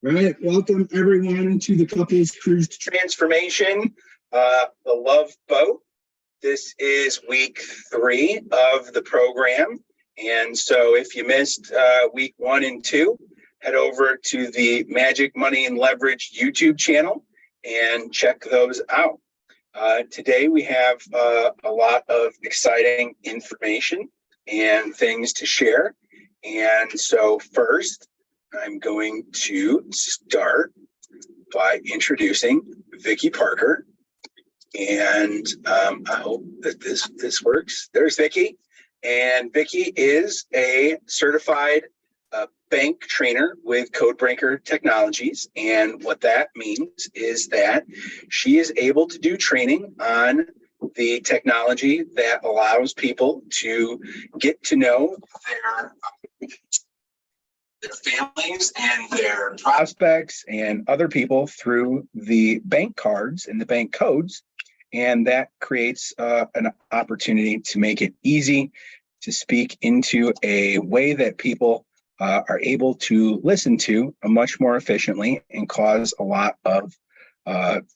All right, welcome everyone to the Couples Cruise to Transformation, the Love Boat. This is week 3 of the program. And so if you missed week 1 and 2, head over to the Magic Money and Leverage YouTube channel and check those out. Today we have a lot of exciting information and things to share. And so first, I'm going to start by introducing Vicki Parker, and I hope that this works. There's Vicki, and Vicki is a certified bank trainer with Codebreaker Technologies, and what that means is that she is able to do training on the technology that allows people to get to know their families and their prospects and other people through the bank cards and the bank codes. And that creates an opportunity to make it easy to speak into a way that people are able to listen to much more efficiently and cause a lot of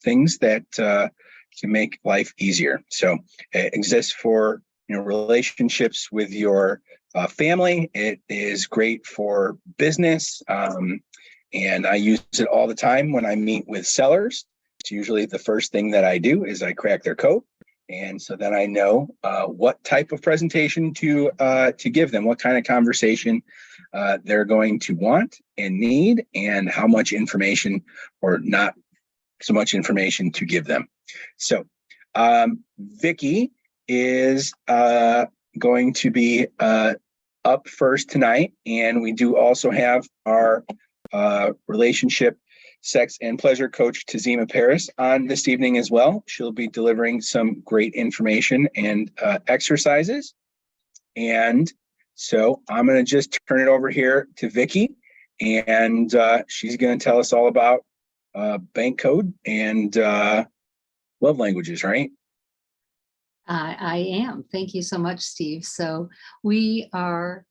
things that can make life easier. So it exists for relationships with your family. It is great for business, and I use it all the time when I meet with sellers. It's usually the first thing that I do is I crack their code, and so then I know what type of presentation to give them, what kind of conversation they're going to want and need, and how much information or not so much information to give them. So Vicki is going to be up first tonight, and we do also have our relationship, sex, and pleasure coach Tazima Parris on this evening as well. She'll be delivering some great information and exercises. And so I'm going to just turn it over here to Vicki, and she's going to tell us all about bank code and love languages, right? I am. Thank you so much, Steve. So we are,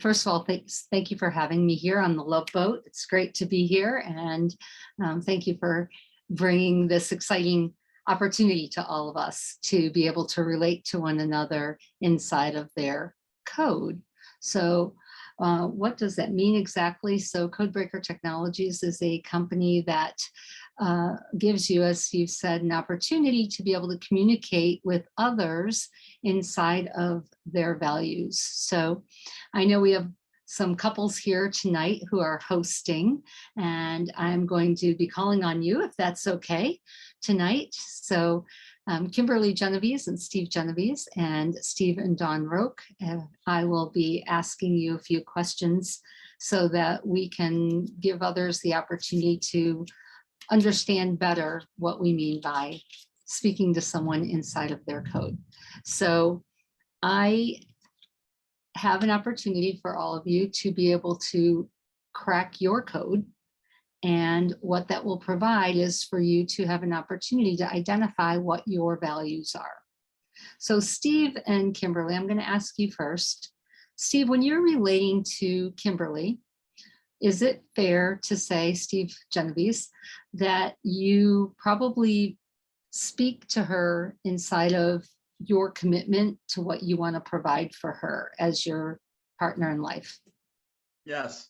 first of all, thank you for having me here on the Love Boat. It's great to be here, and thank you for bringing this exciting opportunity to all of us to be able to relate to one another inside of their code. So what does that mean exactly? So Codebreaker Technologies is a company that gives you, as Steve said, an opportunity to be able to communicate with others inside of their values. So I know we have some couples here tonight who are hosting, and I'm going to be calling on you if that's okay tonight. So Kimberly Genovese and Steve Genovese, and Steve and Dawn Roque. I will be asking you a few questions so that we can give others the opportunity to understand better what we mean by speaking to someone inside of their code. So I have an opportunity for all of you to be able to crack your code. And what that will provide is for you to have an opportunity to identify what your values are. So Steve and Kimberly, I'm going to ask you first. Steve, when you're relating to Kimberly, is it fair to say, Steve Genovese, that you probably speak to her inside of your commitment to what you want to provide for her as your partner in life? Yes.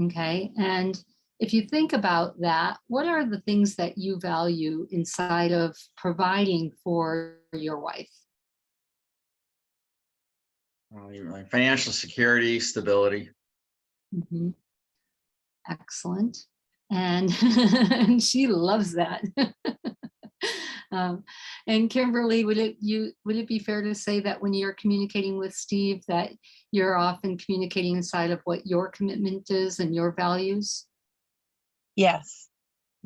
Okay. And if you think about that, what are the things that you value inside of providing for your wife? Like financial security, stability. Mm-hmm. Excellent. And, and she loves that. And Kimberly, would it be fair to say that when you're communicating with Steve that you're often communicating inside of what your commitment is and your values? Yes.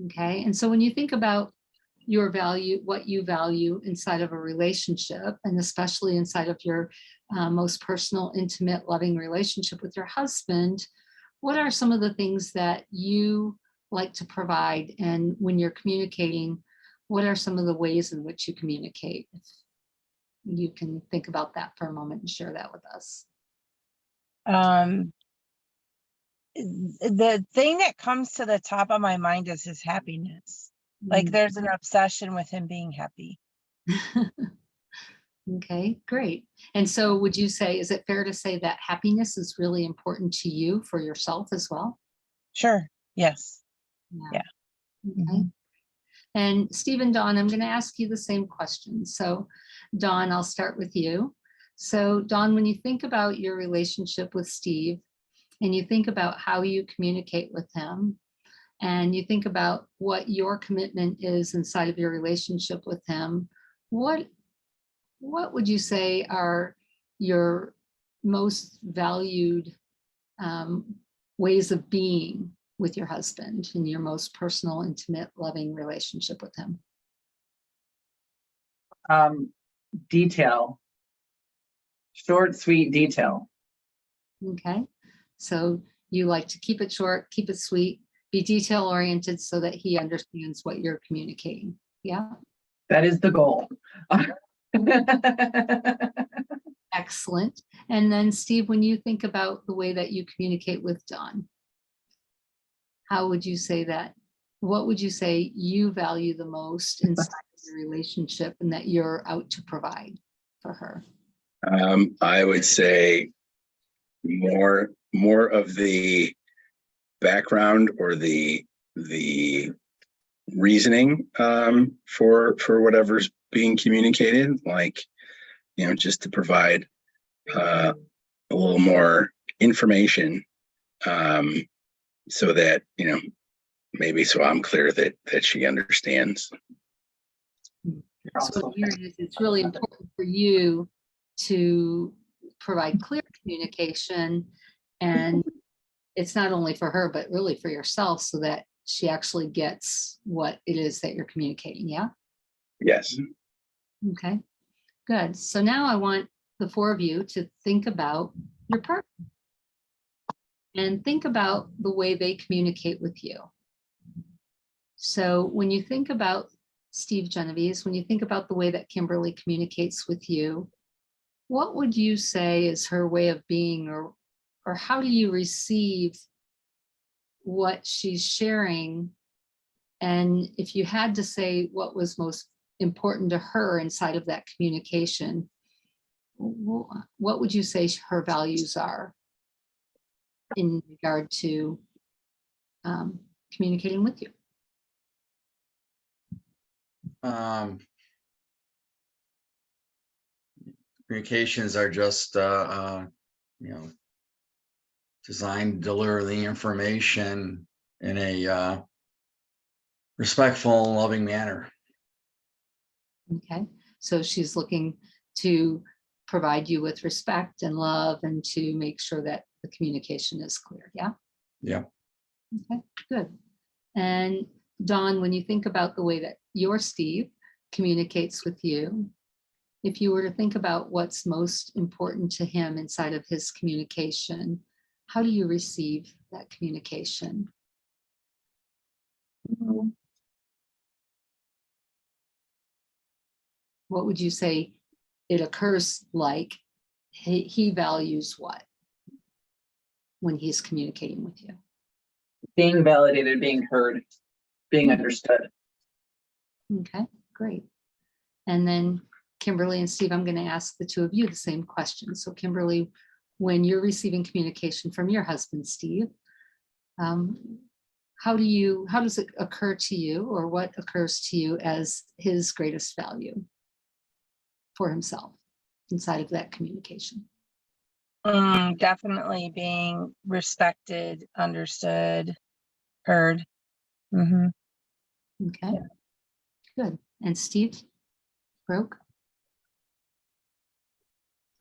Okay. And so when you think about your value, what you value inside of a relationship, and especially inside of your most personal, intimate, loving relationship with your husband, what are some of the things that you like to provide? And when you're communicating, what are some of the ways in which you communicate? If you can think about that for a moment and share that with us. the thing that comes to the top of my mind is his happiness. Like there's an obsession with him being happy. Okay, great. And so would you say, is it fair to say that happiness is really important to you for yourself as well? Sure. Yes. Yeah. Okay. Mhm. And Steve and Dawn, I'm going to ask you the same question. So Dawn, I'll start with you. So Dawn, when you think about your relationship with Steve and you think about how you communicate with him and you think about what your commitment is inside of your relationship with him, what would you say are your most valued ways of being with your husband in your most personal, intimate, loving relationship with him? Detail. Short, sweet detail. Okay, so you like to keep it short, keep it sweet, be detail oriented so that he understands what you're communicating. Yeah, That is the goal. excellent. And then Steve, when you think about the way that you communicate with Dawn, how would you say that? What would you say you value the most inside of your relationship and that you're out to provide for her? I would say more of the background or the reasoning for whatever's being communicated, like, just to provide a little more information, so that maybe so I'm clear that she understands. So here it is, it's really important for you to provide clear communication, and it's not only for her, but really for yourself, so that she actually gets what it is that you're communicating. Yeah. Yes. Okay, good. So now I want the four of you to think about your partner and think about the way they communicate with you. So when you think about Steve Genovese, when you think about the way that Kimberly communicates with you, what would you say is her way of being, or how do you receive what she's sharing? And if you had to say what was most important to her inside of that communication, what would you say her values are in regard to communicating with you? Communications are just, designed to deliver the information in a respectful, loving manner. Okay, so she's looking to provide you with respect and love and to make sure that the communication is clear. Yeah. Yeah. Okay, good. And Dawn, when you think about the way that your Steve communicates with you, if you were to think about what's most important to him inside of his communication, how do you receive that communication? What would you say it occurs like? He values what when he's communicating with you? Being validated, being heard, being understood. Okay, great. And then Kimberly and Steve, I'm going to ask the two of you the same question. So Kimberly, when you're receiving communication from your husband, Steve, how does it occur to you, or what occurs to you as his greatest value for himself inside of that communication? Definitely being respected, understood, heard. Mhm. Okay, good. And Steve Broke?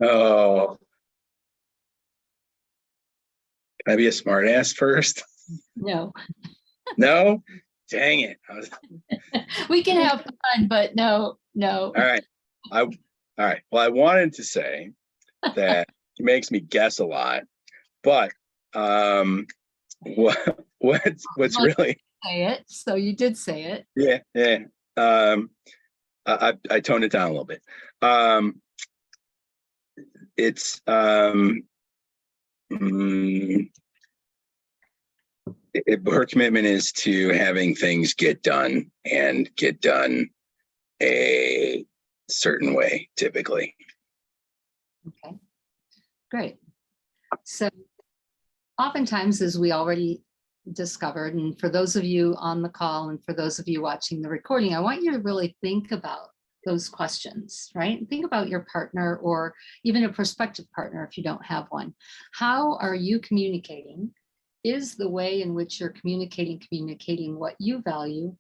Oh, can I be a smart ass first? No. No? Dang it. We can have fun, but no. All right. All right. Well, I wanted to say that he makes me guess a lot, but what's Well, really say it. So you did say it. yeah. I toned it down a little bit. It's Her commitment is to having things get done and get done a certain way, typically. Okay, great. So oftentimes, as we already discovered, and for those of you on the call and for those of you watching the recording, I want you to really think about those questions, right? Think about your partner or even a prospective partner if you don't have one. How are you communicating? Is the way in which you're communicating what you value?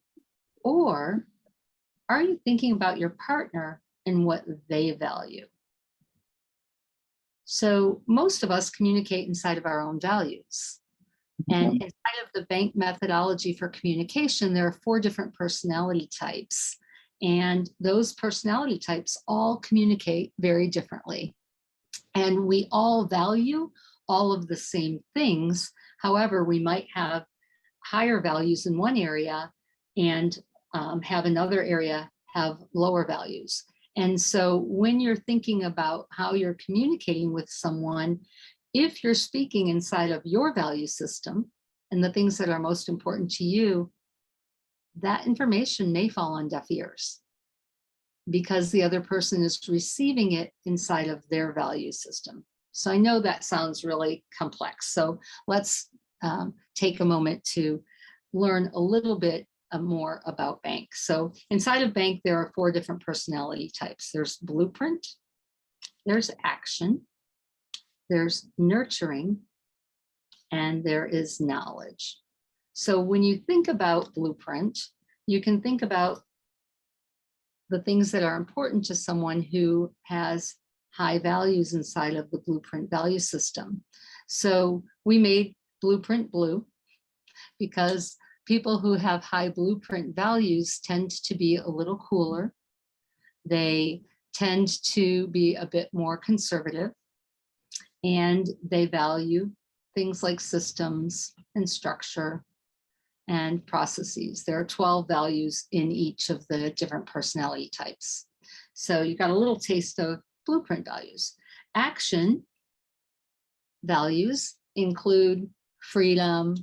Or are you thinking about your partner and what they value? So most of us communicate inside of our own values. And inside of the bank methodology for communication, there are 4 different personality types. And those personality types all communicate very differently. And we all value all of the same things. However, we might have higher values in one area and have another area have lower values. And so when you're thinking about how you're communicating with someone, if you're speaking inside of your value system and the things that are most important to you, that information may fall on deaf ears because the other person is receiving it inside of their value system. So I know that sounds really complex. So let's take a moment to learn a little bit more about bank. So inside of bank, there are 4 different personality types. There's blueprint, there's action, there's nurturing, and there is knowledge. So when you think about blueprint, you can think about the things that are important to someone who has high values inside of the blueprint value system. So we made blueprint blue because people who have high blueprint values tend to be a little cooler. They tend to be a bit more conservative, and they value things like systems and structure and processes. There are 12 values in each of the different personality types. So you got a little taste of blueprint values. Action values include freedom,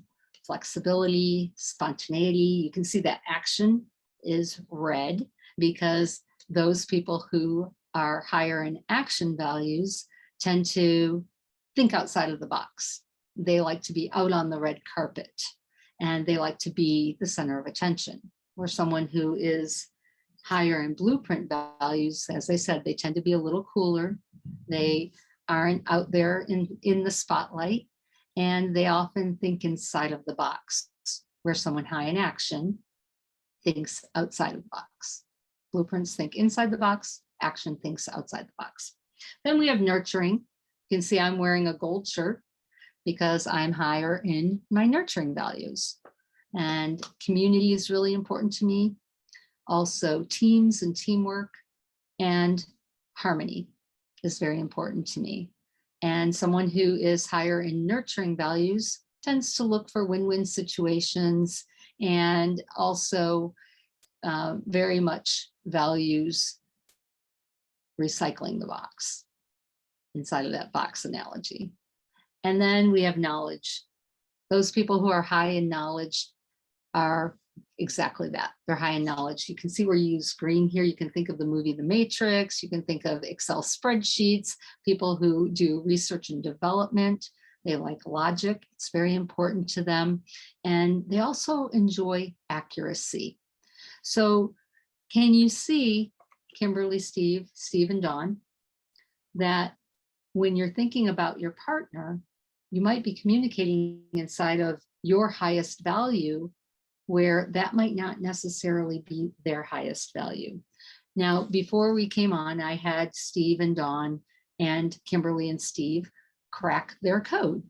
flexibility, spontaneity. You can see that action is red because those people who are higher in action values tend to think outside of the box. They like to be out on the red carpet and they like to be the center of attention. Where someone who is higher in blueprint values, as I said, they tend to be a little cooler. They aren't out there in the spotlight, and they often think inside of the box, where someone high in action thinks outside of the box. Blueprints think inside the box, action thinks outside the box. Then we have nurturing. You can see I'm wearing a gold shirt because I'm higher in my nurturing values. And community is really important to me. Also teams and teamwork and harmony is very important to me. And someone who is higher in nurturing values tends to look for win-win situations and also very much values recycling the box inside of that box analogy. And then we have knowledge. Those people who are high in knowledge are exactly that. They're high in knowledge. You can see where you use green here. You can think of the movie The Matrix. You can think of Excel spreadsheets, people who do research and development. They like logic. It's very important to them. And they also enjoy accuracy. So can you see, Kimberly, Steve, and Dawn, that when you're thinking about your partner, you might be communicating inside of your highest value, where that might not necessarily be their highest value. Now, before we came on, I had Steve and Dawn and Kimberly and Steve crack their code.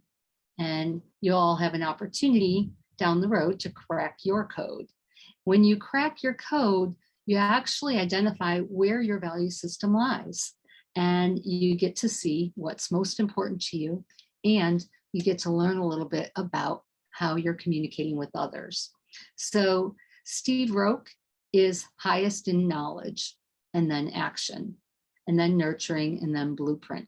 And you all have an opportunity down the road to crack your code. When you crack your code, you actually identify where your value system lies. And you get to see what's most important to you. And you get to learn a little bit about how you're communicating with others. So Steve Roque is highest in knowledge, and then action, and then nurturing, and then blueprint.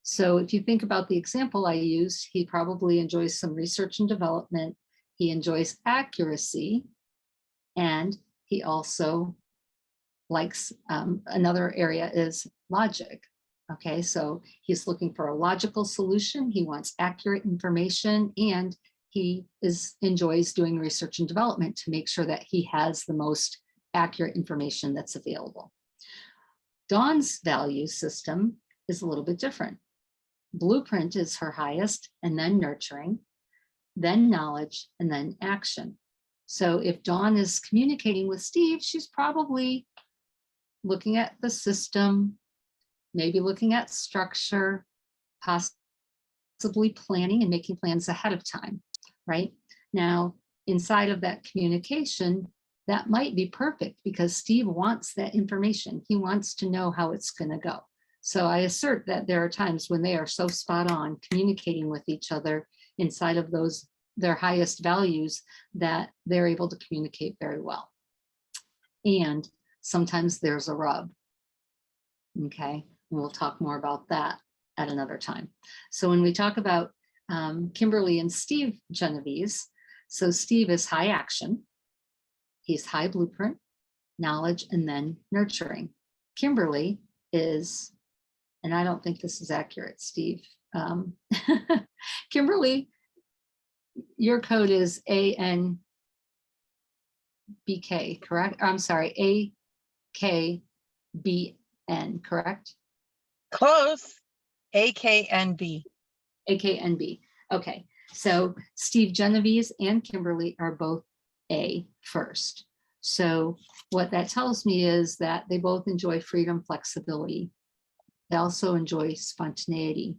So if you think about the example I used, he probably enjoys some research and development, he enjoys accuracy, and he also likes, another area is logic. Okay, so he's looking for a logical solution. He wants accurate information, and he enjoys doing research and development to make sure that he has the most accurate information that's available. Dawn's value system is a little bit different. Blueprint is her highest, and then nurturing, then knowledge, and then action. So if Dawn is communicating with Steve, she's probably looking at the system, maybe looking at structure, possibly planning and making plans ahead of time, right? Now, inside of that communication, that might be perfect because Steve wants that information. He wants to know how it's going to go. So I assert that there are times when they are so spot on communicating with each other inside of those, their highest values, that they're able to communicate very well. And sometimes there's a rub. Okay, we'll talk more about that at another time. So when we talk about Kimberly and Steve Genovese, so Steve is high action, he's high blueprint, knowledge, and then nurturing. Kimberly is, and I don't think this is accurate, Steve. Kimberly, your code is ANBK, correct? I'm sorry, AKBN, correct? Close. AKNB. AKNB. Okay, so Steve Genovese and Kimberly are both A first. So what that tells me is that they both enjoy freedom, flexibility. They also enjoy spontaneity.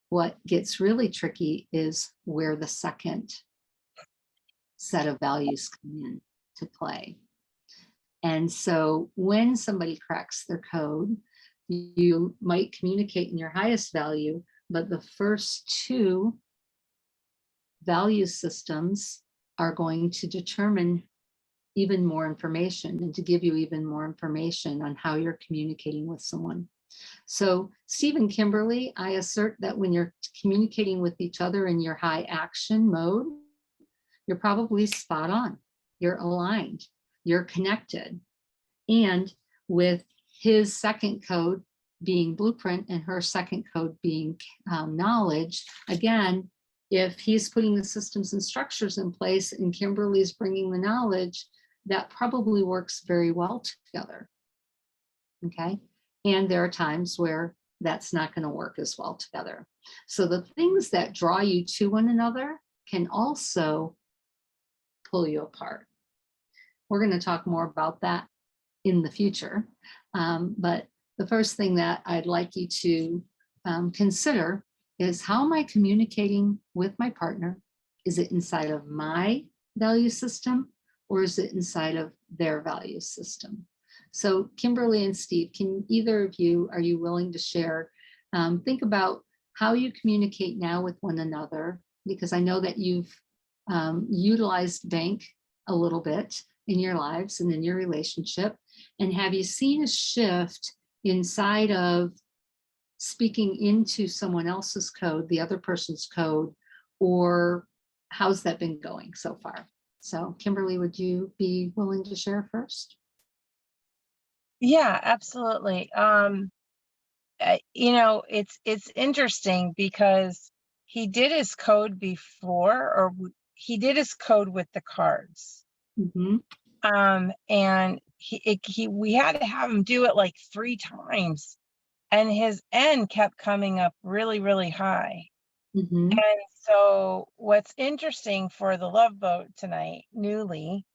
What gets really tricky is where the second set of values come in to play. And so when somebody cracks their code, you might communicate in your highest value, but the first two value systems are going to determine even more information and to give you even more information on how you're communicating with someone. So Steve and Kimberly, I assert that when you're communicating with each other in your high action mode, you're probably spot on, you're aligned, you're connected. And with his second code being blueprint and her second code being knowledge, again, if he's putting the systems and structures in place and Kimberly's bringing the knowledge, that probably works very well together. Okay. And there are times where that's not going to work as well together. So the things that draw you to one another can also pull you apart. We're going to talk more about that in the future. But the first thing that I'd like you to consider is, how am I communicating with my partner? Is it inside of my value system, or is it inside of their value system? So Kimberly and Steve, can either of you, are you willing to share? Think about how you communicate now with one another, because I know that you've utilized bank a little bit in your lives and in your relationship. And have you seen a shift inside of speaking into someone else's code, the other person's code, or how's that been going so far? So Kimberly, would you be willing to share first? Yeah, absolutely. You know, it's interesting because he did his code before, or he did his code with the cards. Mm-hmm. And we had to have him do it like 3 times, and his N kept coming up really, really high. Mm-hmm. And so what's interesting for the Love Boat tonight, newly,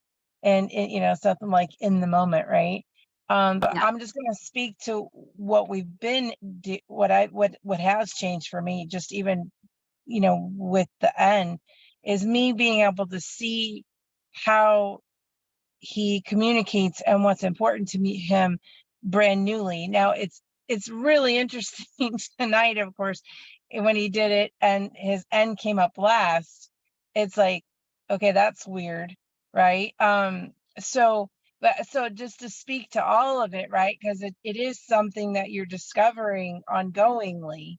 and you know, something like in the moment, right? But Yeah. I'm just going to speak to what we've been, what has changed for me, just even, you know, with the N, is me being able to see how he communicates and what's important to him brand newly. Now it's really interesting tonight, of course, when he did it and his N came up last. It's like, okay, that's weird, right? So just to speak to all of it, right? Because it is something that you're discovering ongoingly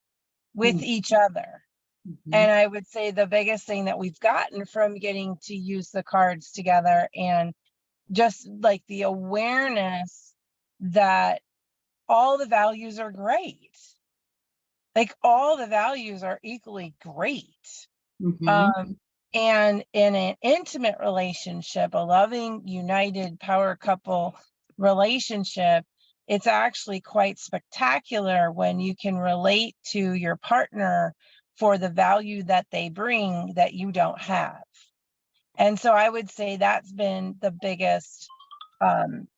with each other, Mhm. And I would say the biggest thing that we've gotten from getting to use the cards together, and just like the awareness that all the values are great. Like all the values are equally great. Mhm. And in an intimate relationship, a loving, united power couple relationship, it's actually quite spectacular when you can relate to your partner for the value that they bring that you don't have. And so I would say that's been the biggest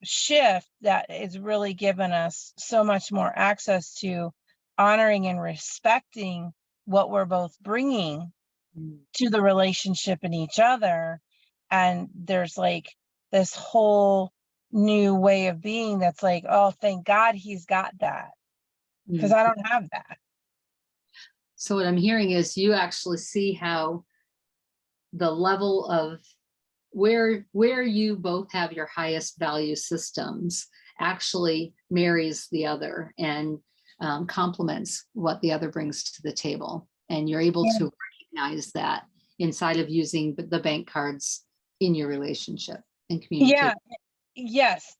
shift that has really given us so much more access to honoring and respecting what we're both bringing Mm. to the relationship and each other. And there's like this whole new way of being that's like, oh, thank God he's got that, because Mm. I don't have that. So what I'm hearing is you actually see how the level of where you both have your highest value systems actually marries the other and complements what the other brings to the table. And you're able Yeah. to recognize that inside of using the bank cards in your relationship and communicate. Yeah. Yes,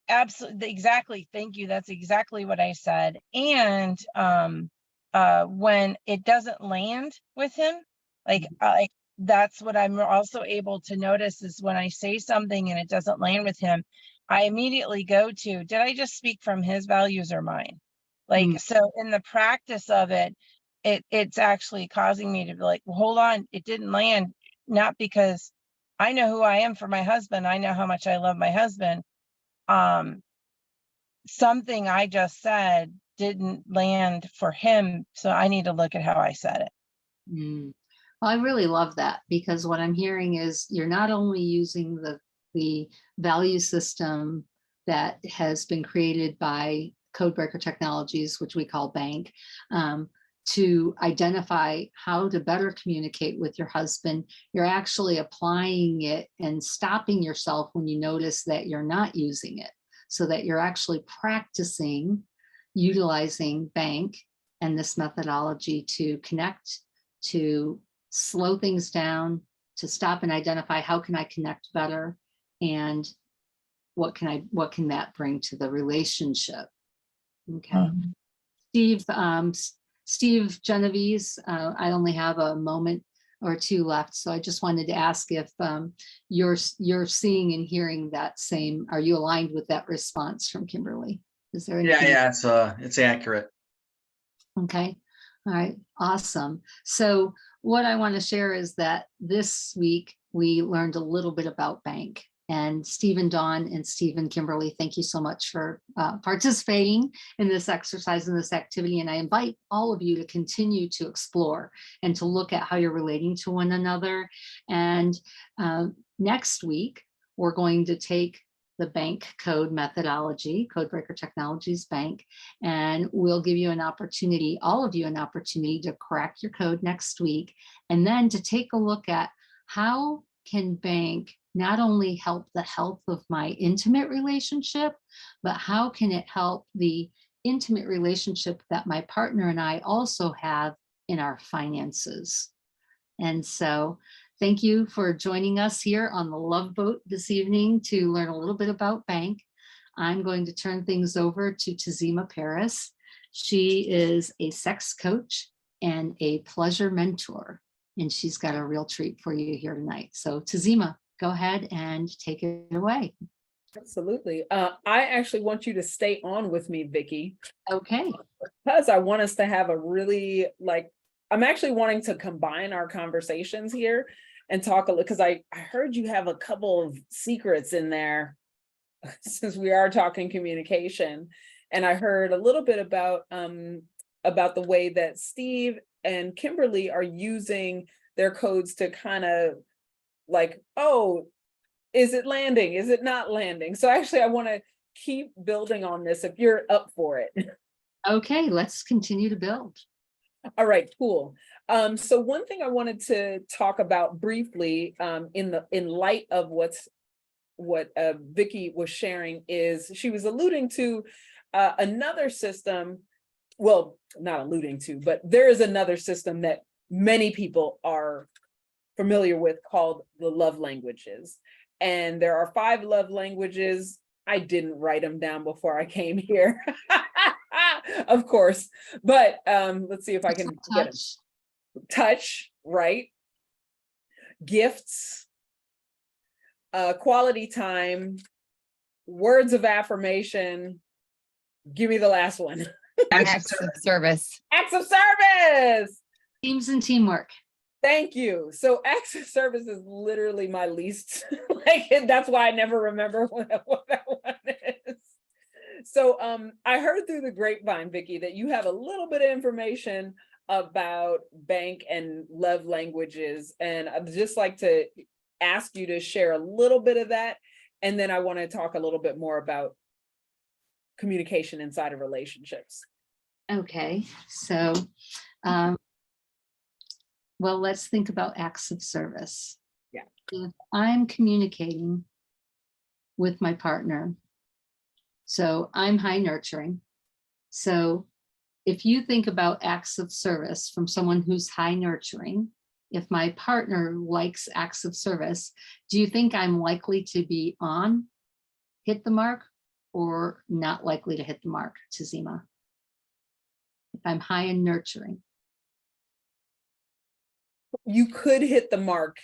absolutely. Exactly. Thank you. That's exactly what I said. And when it doesn't land with him, like that's what I'm also able to notice is when I say something and it doesn't land with him, I immediately go to, did I just speak from his values or mine? Like, so in the practice of it, it's actually causing me to be like, well, hold on, it didn't land, not because I know who I am for my husband. I know how much I love my husband. Something I just said didn't land for him. So I need to look at how I said it. Mm. Well, I really love that, because what I'm hearing is you're not only using the value system that has been created by Codebreaker Technologies, which we call Bank, to identify how to better communicate with your husband. You're actually applying it and stopping yourself when you notice that you're not using it, so that you're actually practicing utilizing Bank and this methodology to connect, to slow things down, to stop and identify how can I connect better, and what can that bring to the relationship. Okay. Steve Genovese, I only have a moment or two left, so I just wanted to ask if you're seeing and hearing that same. Are you aligned with that response from Kimberly? Is there anything? Yeah, it's accurate. Okay. All right. Awesome. So what I want to share is that this week we learned a little bit about Bank. And Stephen, Dawn, and Stephen, Kimberly, thank you so much for participating in this exercise and this activity. And I invite all of you to continue to explore and to look at how you're relating to one another. And next week, we're going to take the Bank code methodology, Codebreaker Technologies Bank, and we'll give you an opportunity, all of you an opportunity to crack your code next week, and then to take a look at how can Bank not only help the health of my intimate relationship, but how can it help the intimate relationship that my partner and I also have in our finances. And so thank you for joining us here on the Love Boat this evening to learn a little bit about Bank. I'm going to turn things over to Tazima Parris. She is a sex coach and a pleasure mentor, and she's got a real treat for you here tonight. So Tazima, go ahead and take it away. Absolutely. I actually want you to stay on with me, Vicki. Okay. Because I want us to have a really, I'm actually wanting to combine our conversations here and talk a little, because I heard you have a couple of secrets in there since we are talking communication. And I heard a little bit about the way that Steve and Kimberly are using their codes to kind of oh, is it landing? Is it not landing? So actually, I want to keep building on this if you're up for it. Okay, let's continue to build. All right, cool. So one thing I wanted to talk about briefly in light of what Vicki was sharing is she was alluding to another system. Well, not alluding to, but there is another system that many people are familiar with, called the love languages. And there are 5 love languages. I didn't write them down before I came here, of course, but let's see if I can get them. Touch. Touch, right? Gifts, quality time, words of affirmation. Give me the last one. Acts of service. Acts of service. Teams and teamwork. Thank you. So acts of service is literally my least, like, that's why I never remember what that one is. So I heard through the grapevine, Vicki, that you have a little bit of information about bank and love languages. And I'd just like to ask you to share a little bit of that. And then I want to talk a little bit more about communication inside of relationships. Okay, so, well, let's think about acts of service. Yeah. If I'm communicating with my partner, so I'm high nurturing. So if you think about acts of service from someone who's high nurturing, if my partner likes acts of service, do you think I'm likely to be on, hit the mark, or not likely to hit the mark, Tazima? If I'm high in nurturing. You could hit the mark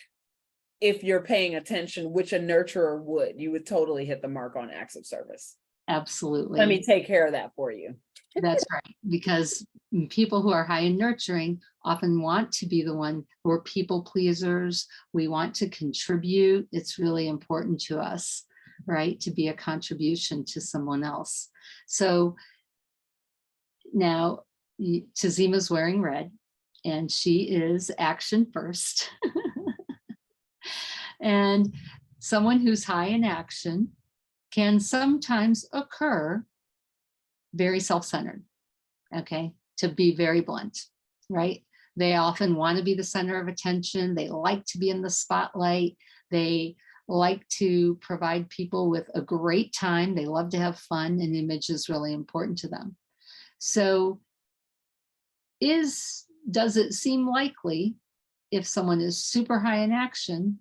if you're paying attention, which a nurturer would. You would totally hit the mark on acts of service. Absolutely. Let me take care of that for you. That's right, because people who are high in nurturing often want to be the one who are people pleasers. We want to contribute. It's really important to us, right, to be a contribution to someone else. So now Tazima's wearing red, and she is action first. And someone who's high in action can sometimes occur very self-centered, okay, to be very blunt, right? They often want to be the center of attention. They like to be in the spotlight. They like to provide people with a great time. They love to have fun, and image is really important to them. So does it seem likely, if someone is super high in action,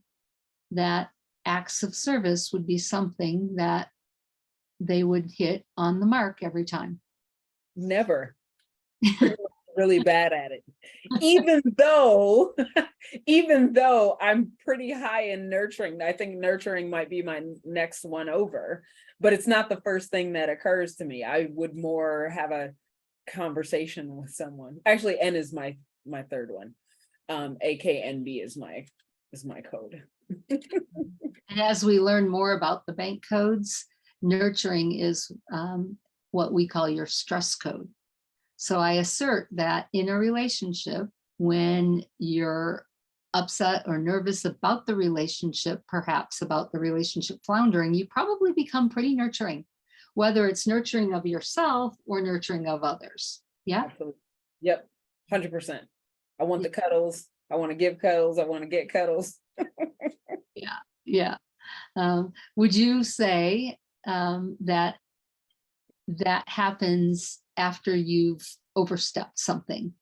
that acts of service would be something that they would hit on the mark every time? Never. Really bad at it. Even though I'm pretty high in nurturing. I think nurturing might be my next one over, but it's not the first thing that occurs to me. I would more have a conversation with someone. Actually, N is my third one. AKNB is my code. And as we learn more about the bank codes, nurturing is what we call your stress code. So I assert that in a relationship, when you're upset or nervous about the relationship, perhaps about the relationship floundering, you probably become pretty nurturing, whether it's nurturing of yourself or nurturing of others. Yeah. Absolutely. Yep. 100%. I want the cuddles. I want to give cuddles. I want to get cuddles. Yeah. Would you say that happens after you've overstepped something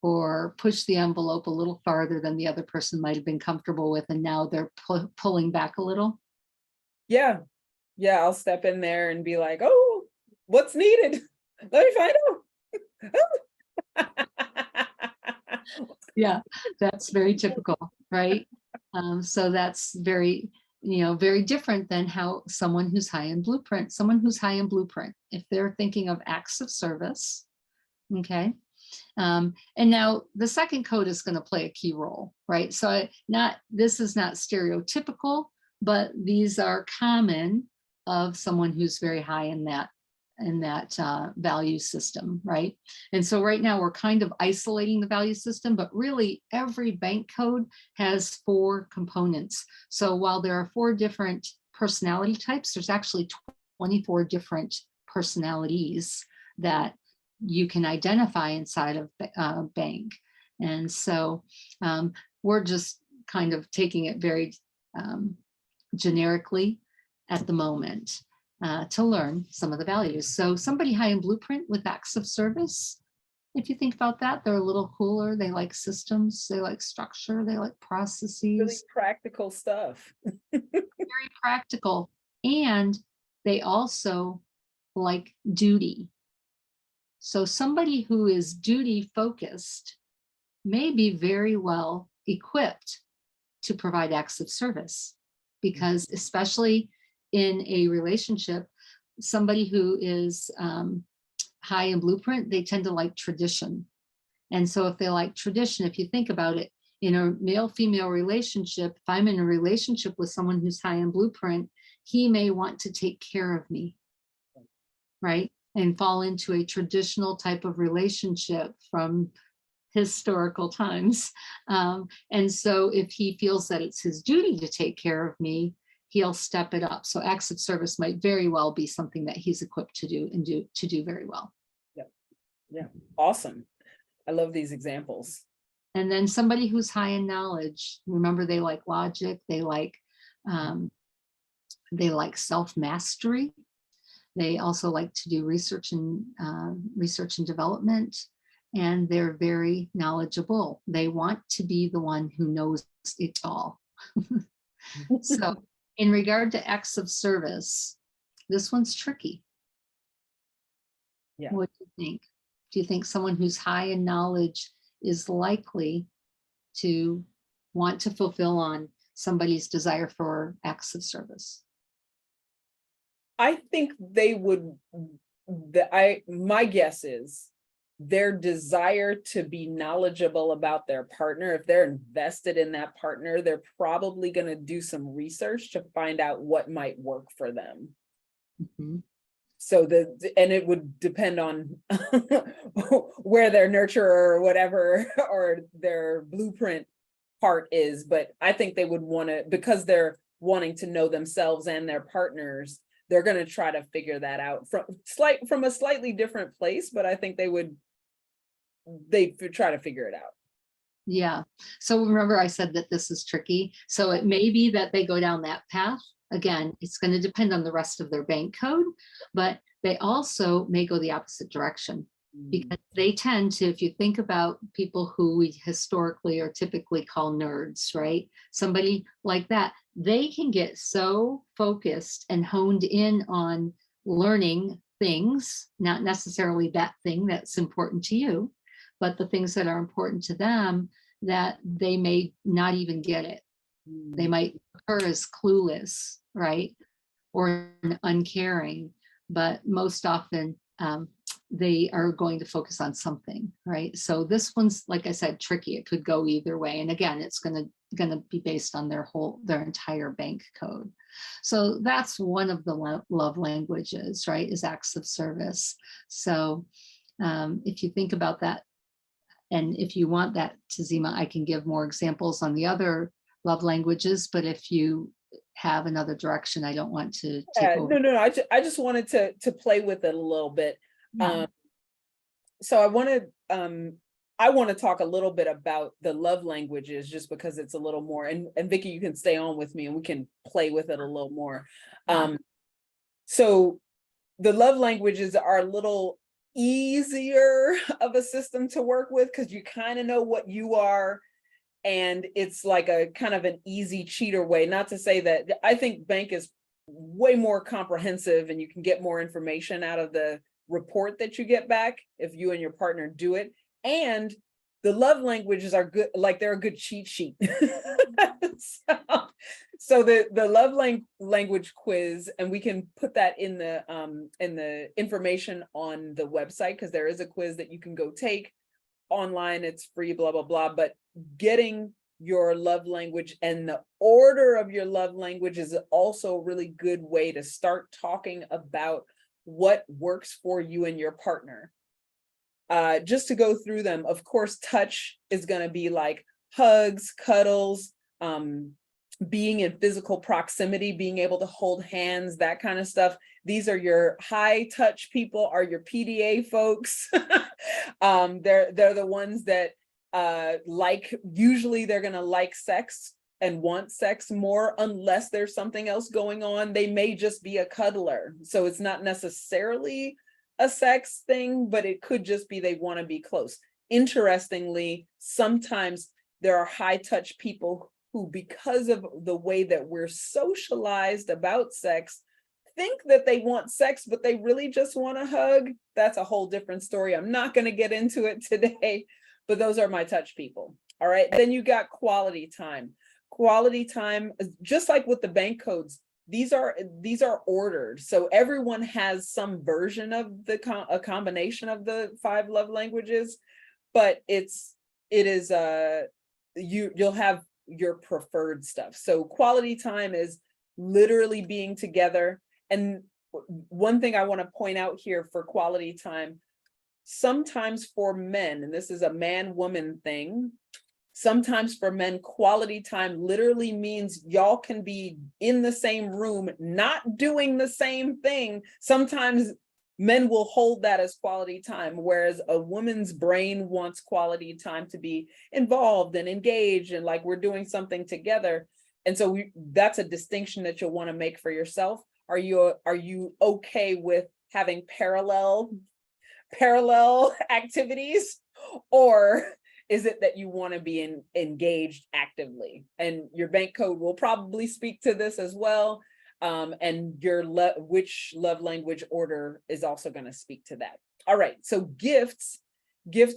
or pushed the envelope a little farther than the other person might have been comfortable with, and now they're pulling back a little? Yeah. I'll step in there and be like, oh, what's needed? Let me find out. Yeah, that's very typical, right? So that's very, very different than how someone who's high in blueprint, if they're thinking of acts of service, okay? And now the second code is going to play a key role, right? So this is not stereotypical, but these are common of someone who's very high in that value system, right? And so right now we're kind of isolating the value system, but really every bank code has 4 components. So while there are 4 different personality types, there's actually 24 different personalities that you can identify inside of bank. And so we're just kind of taking it very generically at the moment to learn some of the values. So somebody high in blueprint with acts of service If you think about that, they're a little cooler. They like systems, they like structure, they like Really processes, practical stuff. very practical. And they also like duty. So somebody who is duty focused may be very well equipped to provide acts of service, because especially in a relationship, somebody who is high in blueprint, they tend to like tradition. And so if they like tradition, if you think about it, in a male-female relationship, if I'm in a relationship with someone who's high in blueprint, he may want to take care of me, right? And fall into a traditional type of relationship from historical times. And so if he feels that it's his duty to take care of me, he'll step it up. So acts of service might very well be something that he's equipped to do and do very well. Yeah, awesome. I love these examples. And then somebody who's high in knowledge, remember, they like logic, they like self-mastery. They also like to do research and development, and they're very knowledgeable. They want to be the one who knows it all. So in regard to acts of service, this one's tricky. Yeah. What do you think? Do you think someone who's high in knowledge is likely to want to fulfill on somebody's desire for acts of service? I think they would, my guess is their desire to be knowledgeable about their partner, if they're invested in that partner, they're probably going to do some research to find out what might work for them. Mm-hmm. So and it would depend on where their nurture or whatever, or their blueprint part is. But I think they would want to, because they're wanting to know themselves and their partners, they're going to try to figure that out from a slightly different place. But I think they'd try to figure it out. Yeah. So remember, I said that this is tricky. So it may be that they go down that path. Again, it's going to depend on the rest of their bank code, but they also may go the opposite direction, because they tend to, if you think about people who we historically or typically call nerds, right? Somebody like that, they can get so focused and honed in on learning things, not necessarily that thing that's important to you, but the things that are important to them, that they may not even get it. They might occur as clueless, right? Or uncaring, but most often they are going to focus on something, right? So this one's, like I said, tricky. It could go either way. And again, it's going to be based on their entire bank code. So that's one of the love languages, right? Is acts of service. So if you think about that, and if you want that, Tazima, I can give more examples on the other love languages, but if you have another direction, I don't want to take over. No. I just wanted to play with it a little bit. Yeah. So I want to talk a little bit about the love languages, just because it's a little more, and Vicki, you can stay on with me and we can play with it a little more. So the love languages are a little easier of a system to work with, because you kind of know what you are, and it's like a kind of an easy cheater way. Not to say that I think bank is way more comprehensive and you can get more information out of the report that you get back if you and your partner do it. And the love languages are good, like they're a good cheat sheet. So the love language quiz, and we can put that in the information on the website, because there is a quiz that you can go take online. It's free, blah, blah, blah. But getting your love language and the order of your love language is also a really good way to start talking about what works for you and your partner. Just to go through them, of course, touch is going to be like hugs, cuddles, being in physical proximity, being able to hold hands, that kind of stuff. These are your high touch people, are your PDA folks. They're the ones that usually they're going to like sex and want sex more, unless there's something else going on. They may just be a cuddler. So it's not necessarily a sex thing, but it could just be they want to be close. Interestingly, sometimes there are high touch people who, because of the way that we're socialized about sex, think that they want sex, but they really just want a hug. That's a whole different story. I'm not going to get into it today, but those are my touch people. All right. Then you got quality time. Quality time, just like with the bank codes, these are ordered. So everyone has some version of a combination of the 5 love languages, but you'll have your preferred stuff. So quality time is literally being together. And one thing I want to point out here for quality time, sometimes for men, and this is a man-woman thing, sometimes for men, quality time literally means y'all can be in the same room, not doing the same thing. Sometimes men will hold that as quality time, whereas a woman's brain wants quality time to be involved and engaged and like we're doing something together. And so that's a distinction that you'll want to make for yourself. Are you okay with having parallel activities, or is it that you want to be engaged actively? And your bank code will probably speak to this as well. And your which love language order is also going to speak to that. All right, so gifts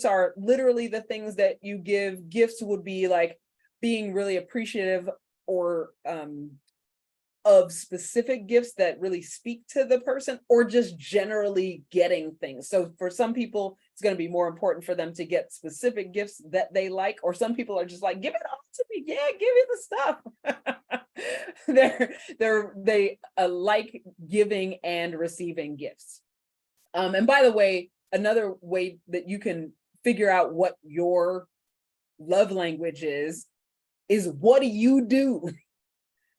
are literally the things that you give. Gifts would be like being really appreciative or of specific gifts that really speak to the person, or just generally getting things. So for some people, it's going to be more important for them to get specific gifts that they like, or some people are just like, give it all to me. Yeah, give me the stuff. They like giving and receiving gifts. And by the way, another way that you can figure out what your love language is what do you do?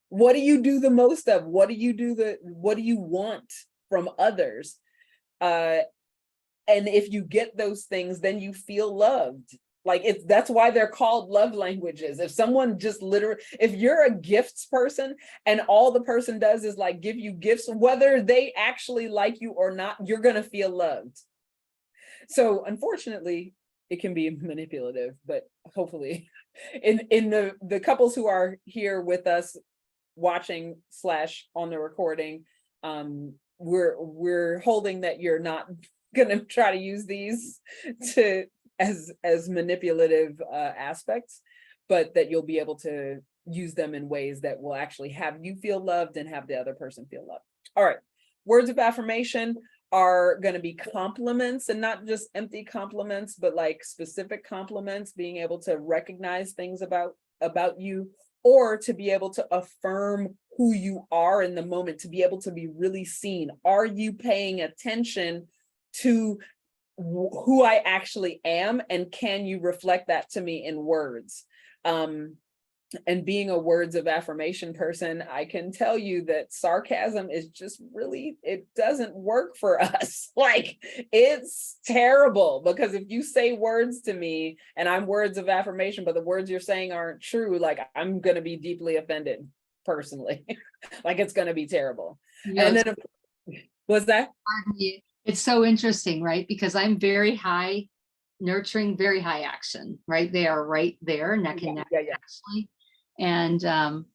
What do you do the most of? What do you want from others? And if you get those things, then you feel loved. Like that's why they're called love languages. If someone just if you're a gifts person and all the person does is like give you gifts, whether they actually like you or not, you're going to feel loved. So unfortunately, it can be manipulative, but hopefully in the couples who are here with us watching / on the recording, we're holding that you're not gonna try to use these as manipulative aspects, but that you'll be able to use them in ways that will actually have you feel loved and have the other person feel loved. All right, words of affirmation are going to be compliments, and not just empty compliments, but like specific compliments, being able to recognize things about you, or to be able to affirm who you are in the moment, to be able to be really seen. Are you paying attention to who I actually am, and can you reflect that to me in words? And being a words of affirmation person, I can tell you that sarcasm is just really, it doesn't work for us. Like, it's terrible, because if you say words to me and I'm words of affirmation, but the words you're saying aren't true, like I'm going to be deeply offended personally. Like, it's going to be terrible. Yeah, and then was that? It's so interesting, right? Because I'm very high nurturing, very high action, right? They are right there, neck and neck, actually. And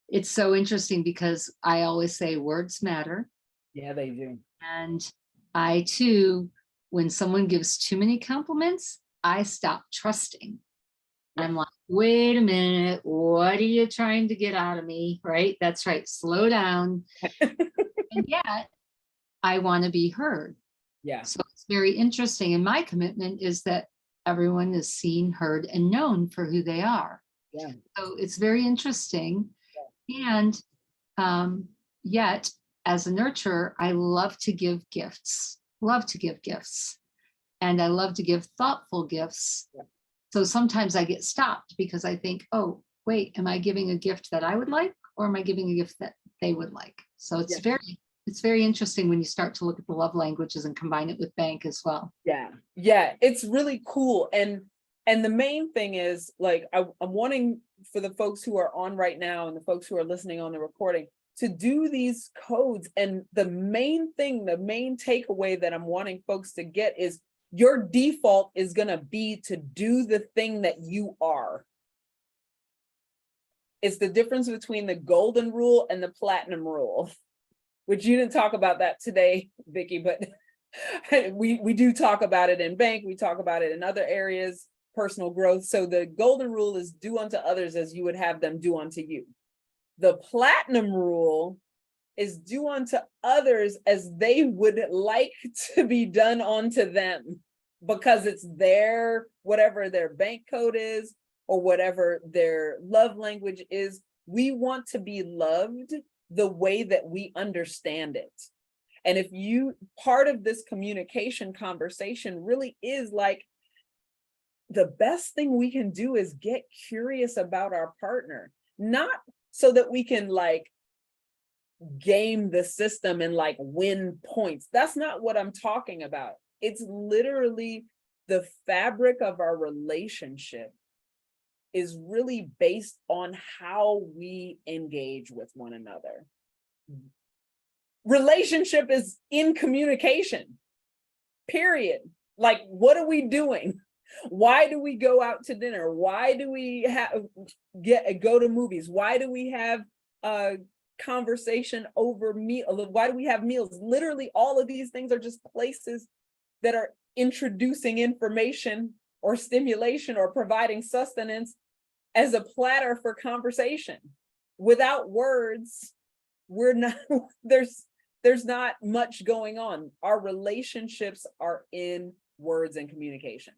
it's so interesting because I always say words matter. Yeah, they do. And I too, when someone gives too many compliments, I stop trusting. Yeah. I'm like, wait a minute, what are you trying to get out of me? Right? That's right. Slow down. And yet I want to be heard. Yeah. So it's very interesting. And my commitment is that everyone is seen, heard, and known for who they are. Yeah. So it's very interesting. Yeah. And yet, as a nurturer, I love to give gifts, and I love to give thoughtful gifts. Yeah. So sometimes I get stopped because I think, oh, wait, am I giving a gift that I would like, or am I giving a gift that they would like? So it's very interesting when you start to look at the love languages and combine it with bank as well. Yeah. Yeah. It's really cool. And the main thing is, like, I'm wanting for the folks who are on right now and the folks who are listening on the recording to do these codes. And the main thing, the main takeaway that I'm wanting folks to get is your default is going to be to do the thing that you are. It's the difference between the golden rule and the platinum rule, which you didn't talk about that today, Vicki, but we do talk about it in bank. We talk about it in other areas, personal growth. So the golden rule is do unto others as you would have them do unto you. The platinum rule is do unto others as they would like to be done unto them, because it's their, whatever their bank code is, or whatever their love language is. We want to be loved the way that we understand it. And if you, part of this communication conversation really is like, the best thing we can do is get curious about our partner, not so that we can like game the system and like win points. That's not what I'm talking about. It's literally the fabric of our relationship is really based on how we engage with one another. Relationship is in communication, period. Like, what are we doing? Why do we go out to dinner? Why do we go to movies? Why do we have a conversation over meal? Why do we have meals? Literally, all of these things are just places that are introducing information or stimulation or providing sustenance as a platter for conversation. Without words, we're not, there's not much going on. Our relationships are in words and communication.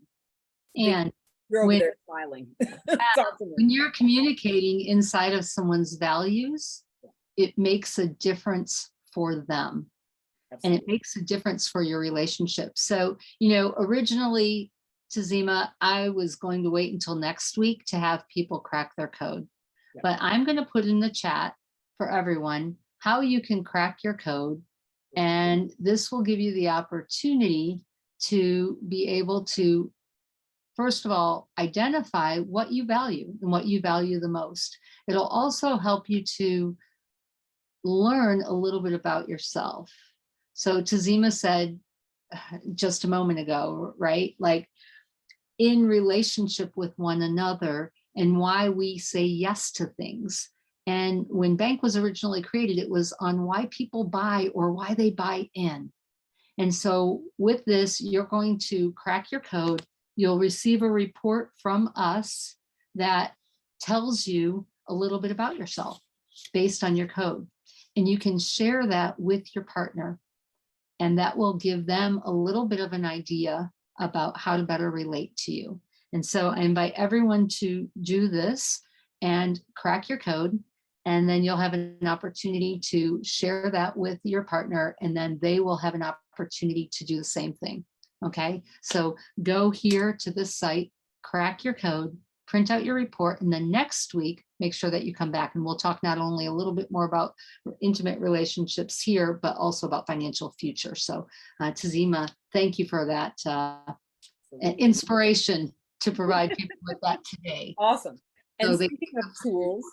And you're over when- there smiling. when you're communicating inside of someone's values, it makes a difference for them. And it makes a difference for your relationship. So, you know, originally, Tazima, I was going to wait until next week to have people crack their code. Yeah. But I'm going to put in the chat for everyone how you can crack your code. And this will give you the opportunity to be able to, first of all, identify what you value and what you value the most. It'll also help you to learn a little bit about yourself. So Tazima said just a moment ago, right? Like in relationship with one another and why we say yes to things. And when bank was originally created, it was on why people buy or why they buy in. And so with this, you're going to crack your code. You'll receive a report from us that tells you a little bit about yourself based on your code. And you can share that with your partner. And that will give them a little bit of an idea about how to better relate to you. And so I invite everyone to do this and crack your code. And then you'll have an opportunity to share that with your partner, and then they will have an opportunity to do the same thing. Okay, so go here to this site, crack your code, print out your report, and then next week, make sure that you come back and we'll talk not only a little bit more about intimate relationships here, but also about financial future. So Tazima, thank you for that inspiration to provide people with that today. Awesome. And So speaking of tools,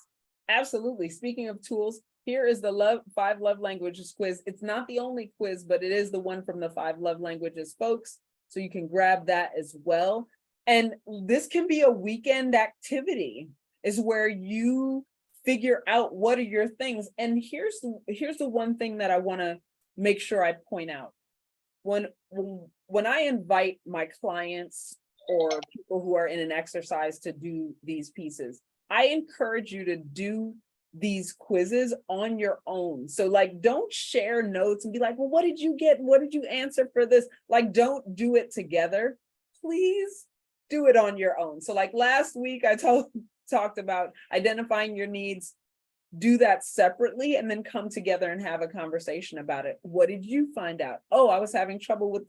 absolutely. Speaking of tools, here is the 5 love languages quiz. It's not the only quiz, but it is the one from the 5 love languages folks. So you can grab that as well. And this can be a weekend activity, is where you figure out what are your things. And here's the one thing that I want to make sure I point out. When I invite my clients or people who are in an exercise to do these pieces, I encourage you to do these quizzes on your own. So like, don't share notes and be like, well, what did you get? What did you answer for this? Like, don't do it together. Please do it on your own. So like last week, I talked about identifying your needs, do that separately, and then come together and have a conversation about it. What did you find out? Oh, I was having trouble with,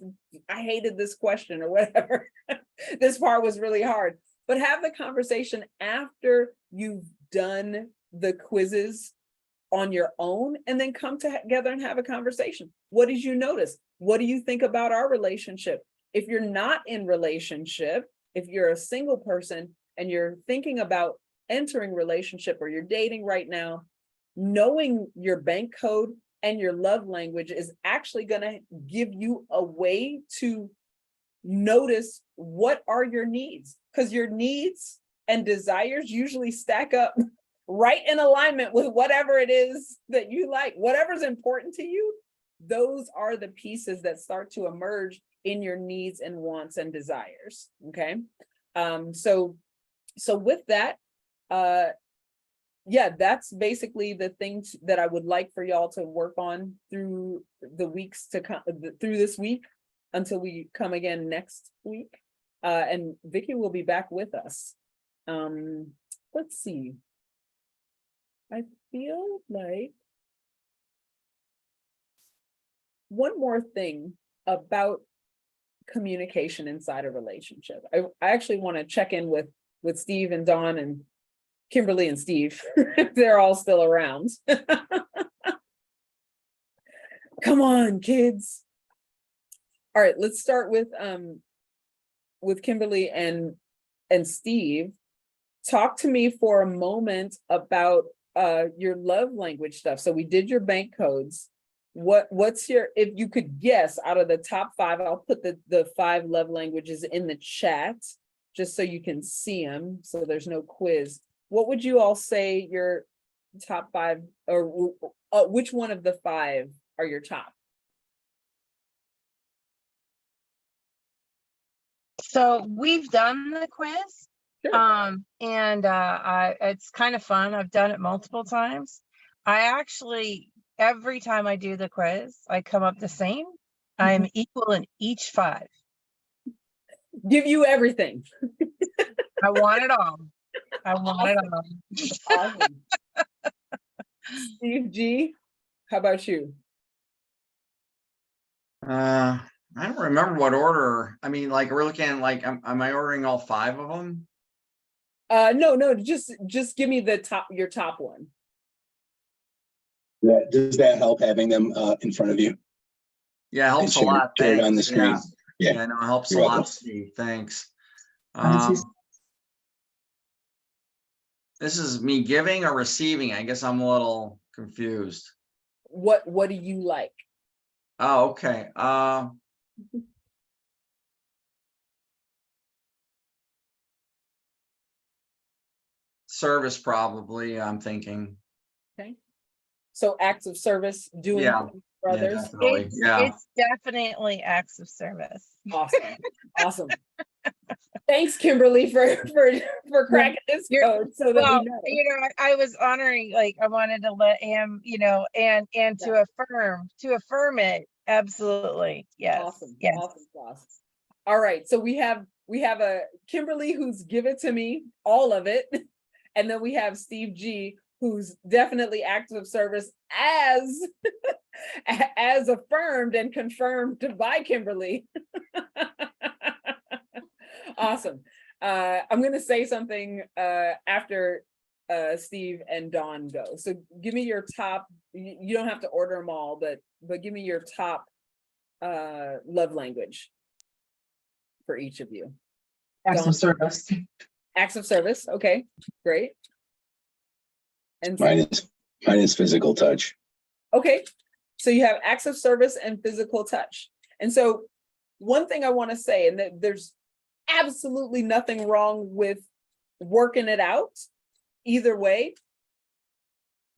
I hated this question or whatever. This part was really hard. But have the conversation after you've done the quizzes on your own, and then come together and have a conversation. What did you notice? What do you think about our relationship? If you're not in relationship, if you're a single person and you're thinking about entering relationship or you're dating right now, knowing your bank code and your love language is actually going to give you a way to notice what are your needs, because your needs and desires usually stack up right in alignment with whatever it is that you like, whatever's important to you. Those are the pieces that start to emerge in your needs and wants and desires. Okay. So with that, yeah, that's basically the things that I would like for y'all to work on through the weeks to come, through this week, until we come again next week. And Vicki will be back with us. Let's see. I feel like one more thing about communication inside a relationship. I actually want to check in with Steve and Dawn and Kimberly and Steve, if they're all still around. Come on, kids. All right, let's start with Kimberly and Steve. Talk to me for a moment about your love language stuff. So we did your bank codes. What's your, if you could guess out of the top 5, I'll put the 5 love languages in the chat just so you can see them, so there's no quiz. What would you all say your top 5, or which one of the 5 are your top? So we've done the quiz. Sure. And it's kind of fun. I've done it multiple times. I actually, every time I do the quiz, I come up the same. I'm equal in each 5. Give you everything. I want it all. I want it all. Awesome. Steve G, how about you? I don't remember what order. I mean, like, we're looking like, am I ordering all 5 of them? No, just give me your top one. Yeah, does that help having them in front of you? Yeah, it helps a Share- lot. share it on the Thanks. screen. Yeah, Yeah. no, it helps You're a lot, welcome. Steve. Thanks. Honestly, This is me giving or receiving? I guess I'm a little confused. What do you like? Oh, okay. Service probably, I'm thinking. Okay. So acts of service, doing Yeah. things for others. Yeah, definitely. Yeah. It's definitely acts of service. Awesome. Awesome. Thanks, Kimberly, for cracking this code so that Well, we know. I was honoring, like, I wanted to let him, and to affirm it. Absolutely. Yes. Awesome. Yes. Awesome. All right. So we have a Kimberly who's give it to me, all of it. And then we have Steve G, who's definitely acts of service as affirmed and confirmed by Kimberly. Awesome. I'm going to say something after Steve and Dawn go. So give me your top. You don't have to order them all, but give me your top love language for each of you. acts Dawn? of service. Acts of service. Okay, great. And Mine is physical touch. okay, so you have acts of service and physical touch. And so one thing I want to say, and that there's absolutely nothing wrong with working it out either way.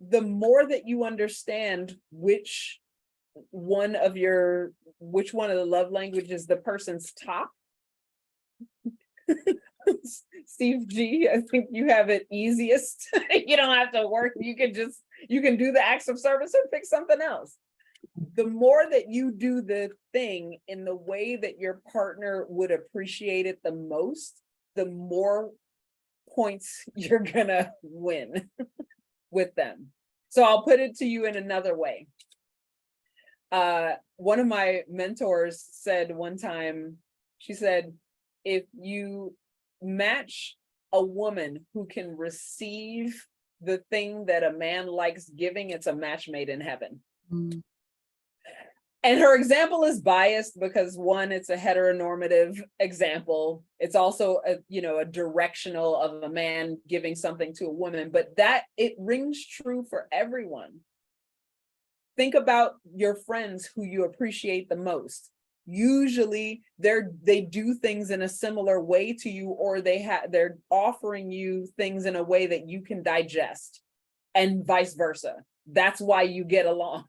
The more that you understand which one of the love languages the person's top. Steve G, I think you have it easiest. You don't have to work. You can do the acts of service or pick something else. The more that you do the thing in the way that your partner would appreciate it the most, the more points you're gonna win with them. So I'll put it to you in another way. One of my mentors said one time, she said, if you match a woman who can receive the thing that a man likes giving, it's a match made in heaven. And her example is biased because one, it's a heteronormative example. It's also a directional of a man giving something to a woman, but that it rings true for everyone. Think about your friends who you appreciate the most. Usually they do things in a similar way to you, or they're offering you things in a way that you can digest, and vice versa. That's why you get along.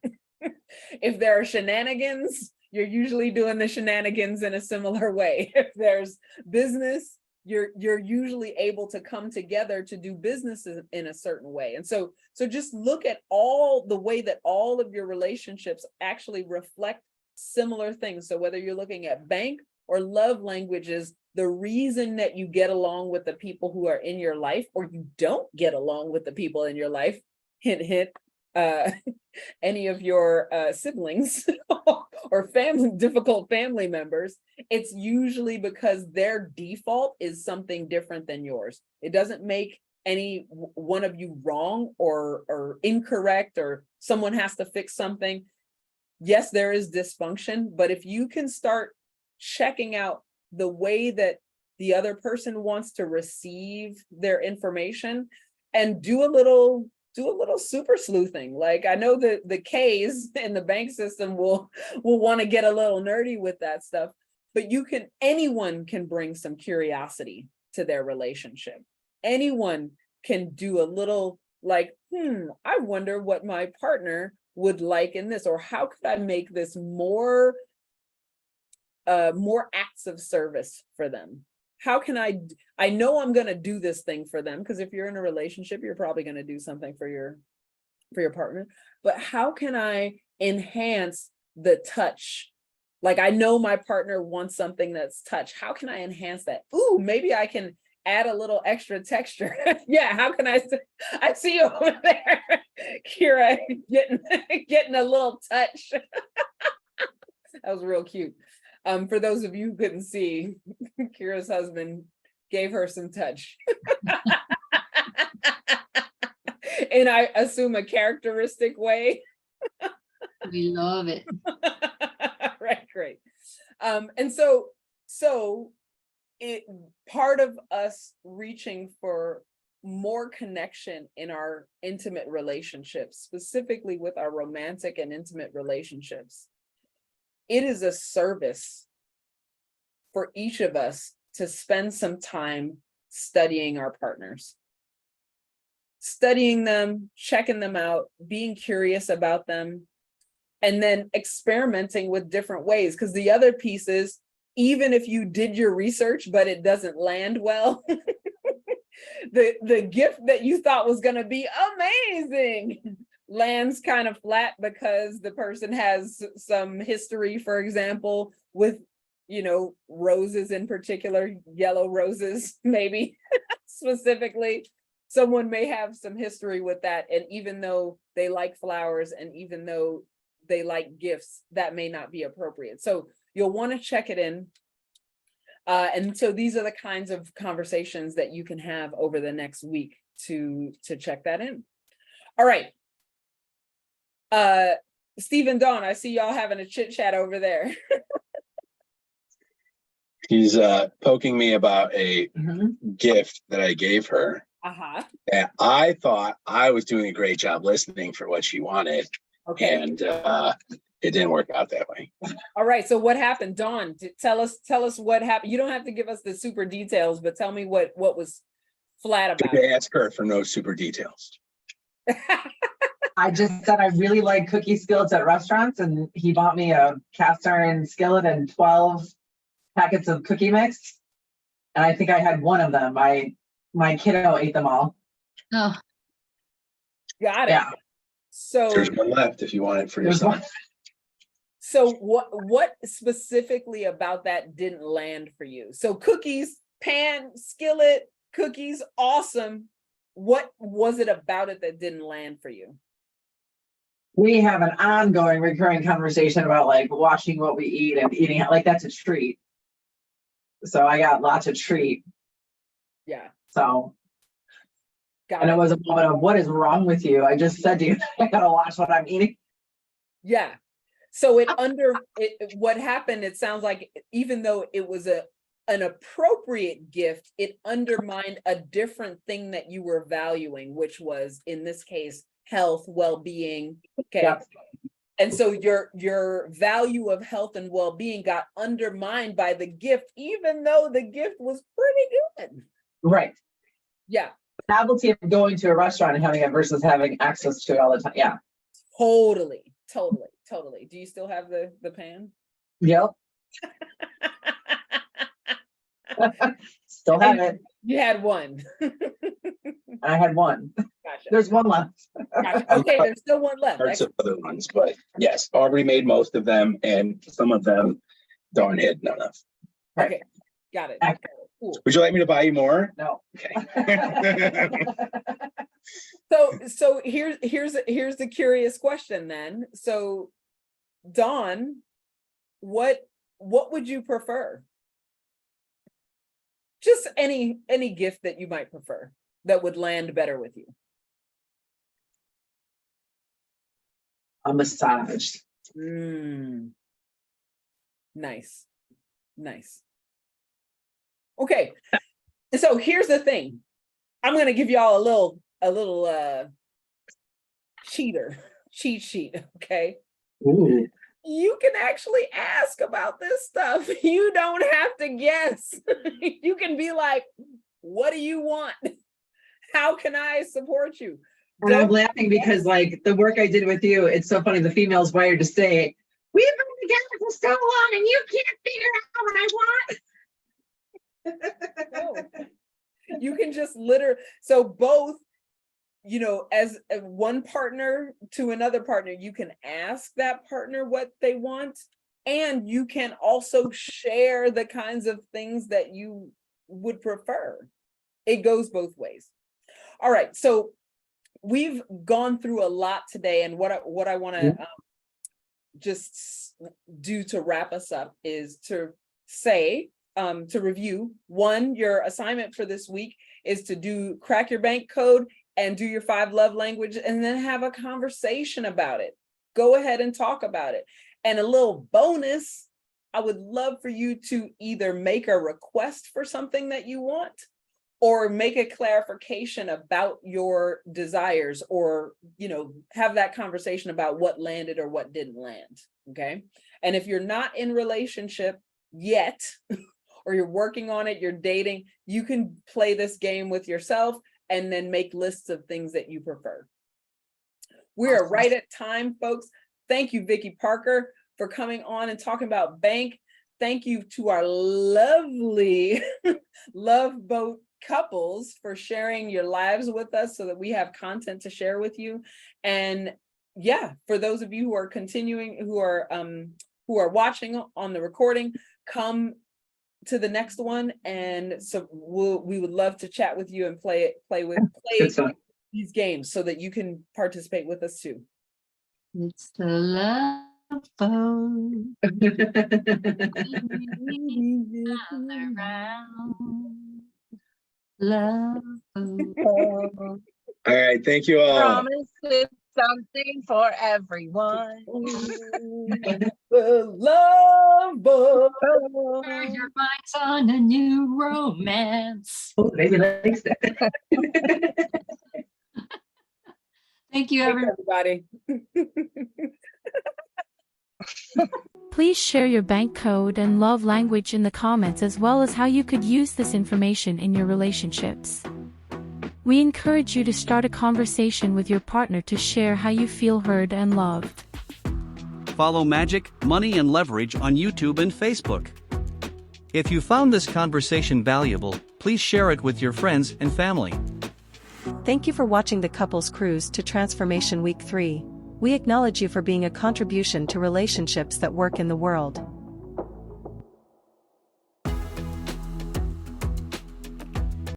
If there are shenanigans, you're usually doing the shenanigans in a similar way. If there's business, you're usually able to come together to do business in a certain way. And so just look at all the way that all of your relationships actually reflect similar things. So whether you're looking at bank or love languages, the reason that you get along with the people who are in your life, or you don't get along with the people in your life, hint, hint, any of your siblings or difficult family members, it's usually because their default is something different than yours. It doesn't make any one of you wrong or incorrect, or someone has to fix something. Yes, there is dysfunction, but if you can start checking out the way that the other person wants to receive their information, and do a little super sleuthing. Like, I know that the K's in the bank system will want to get a little nerdy with that stuff, but anyone can bring some curiosity to their relationship. Anyone can do a little like, I wonder what my partner would like in this, or how could I make this more acts of service for them? How can I know I'm going to do this thing for them, because if you're in a relationship, you're probably going to do something for your partner, but how can I enhance the touch? Like, I know my partner wants something that's touch. How can I enhance that? Ooh, maybe I can add a little extra texture. Yeah, how can I see you over there, Kira, getting a little touch. That was real cute. For those of you who couldn't see, Kira's husband gave her some touch. In, I assume, a characteristic way. We love it. Right, great. And so part of us reaching for more connection in our intimate relationships, specifically with our romantic and intimate relationships, it is a service for each of us to spend some time studying our partners, studying them, checking them out, being curious about them, and then experimenting with different ways. Because the other piece is, even if you did your research, but it doesn't land well, the gift that you thought was going to be amazing lands kind of flat, because the person has some history, for example, with, roses in particular, yellow roses, maybe specifically. Someone may have some history with that. And even though they like flowers, and even though they like gifts, that may not be appropriate. So you'll want to check it in. And so these are the kinds of conversations that you can have over the next week to check that in. All right. Steve and Dawn, I see y'all having a chit chat over there. She's poking me about a gift that I gave her. That I thought I was doing a great job listening for what she wanted. Okay. And it didn't work out that way. All right. So what happened? Dawn, tell us what happened. You don't have to give us the super details, but tell me what was flat about it. Ask her for no super details. I just said I really like cookie skillets at restaurants, and he bought me a cast iron skillet and 12 packets of cookie mix. And I think I had one of them. My kiddo ate them all. Oh, got it. Yeah. So there's one left if you want it for yourself. So what specifically about that didn't land for you? So cookies, pan, skillet, cookies, awesome. What was it about it that didn't land for you? We have an ongoing recurring conversation about like watching what we eat and eating it like that's a treat. So I got lots of treat. Yeah. So and it was a moment of, what is wrong with you? I just said to you, I gotta watch what I'm eating. Yeah. So what happened, it sounds like, even though it was an appropriate gift, it undermined a different thing that you were valuing, which was, in this case, health, well-being. Okay. Yeah. And so your value of health and well-being got undermined by the gift, even though the gift was pretty good. Right. Yeah. The novelty of going to a restaurant and having it versus having access to it all the time. Yeah. Totally. Do you still have the pan? Yep. Still have it. You had one. I had one. Gotcha. There's one left. Gotcha. Okay, there's still one left. Parts of other ones, but yes, Aubrey made most of them, and some of them Dawn had none of. Okay, got it. Okay. Cool. Would you like me to buy you more? No. Okay. So here's the curious question then. So, Dawn, what would you prefer? Just any gift that you might prefer that would land better with you. A massage. Nice. Okay, so here's the thing. I'm gonna give y'all a little cheat sheet. Okay. Ooh. You can actually ask about this stuff. You don't have to guess. You can be like, what do you want? How can I support you? And I'm laughing because, like, the work I did with you, it's so funny. The female's wired to say, we've been together for so long and you can't figure out what I want. No. You can just so both, as one partner to another partner, you can ask that partner what they want, and you can also share the kinds of things that you would prefer. It goes both ways. All right, so we've gone through a lot today, and what I want to just do to wrap us up is to say, to review, one, your assignment for this week is to crack your bank code and do your 5 love language, and then have a conversation about it. Go ahead and talk about it. And a little bonus, I would love for you to either make a request for something that you want, or make a clarification about your desires, or, have that conversation about what landed or what didn't land. Okay. And if you're not in relationship yet, or you're working on it, you're dating, you can play this game with yourself and then make lists of things that you prefer. We are right at time, folks. Thank you, Vicki Parker, for coming on and talking about bank. Thank you to our lovely Love Boat couples for sharing your lives with us so that we have content to share with you. And yeah, for those of you who are continuing, who are watching on the recording, come to the next one, and so we would love to chat with you and play these games so that you can participate with us too. It's the love boat. Love boat. All right, thank you all. Promise it's something for everyone. The love boat. Turn your minds on a new romance. Oh, baby likes that. Thank you, everybody. Please share your bank code and love language in the comments, as well as how you could use this information in your relationships. We encourage you to start a conversation with your partner to share how you feel heard and loved. Follow Magic, Money and Leverage on YouTube and Facebook. If you found this conversation valuable, please share it with your friends and family. Thank you for watching the Couples Cruise to Transformation Week 3. We acknowledge you for being a contribution to relationships that work in the world.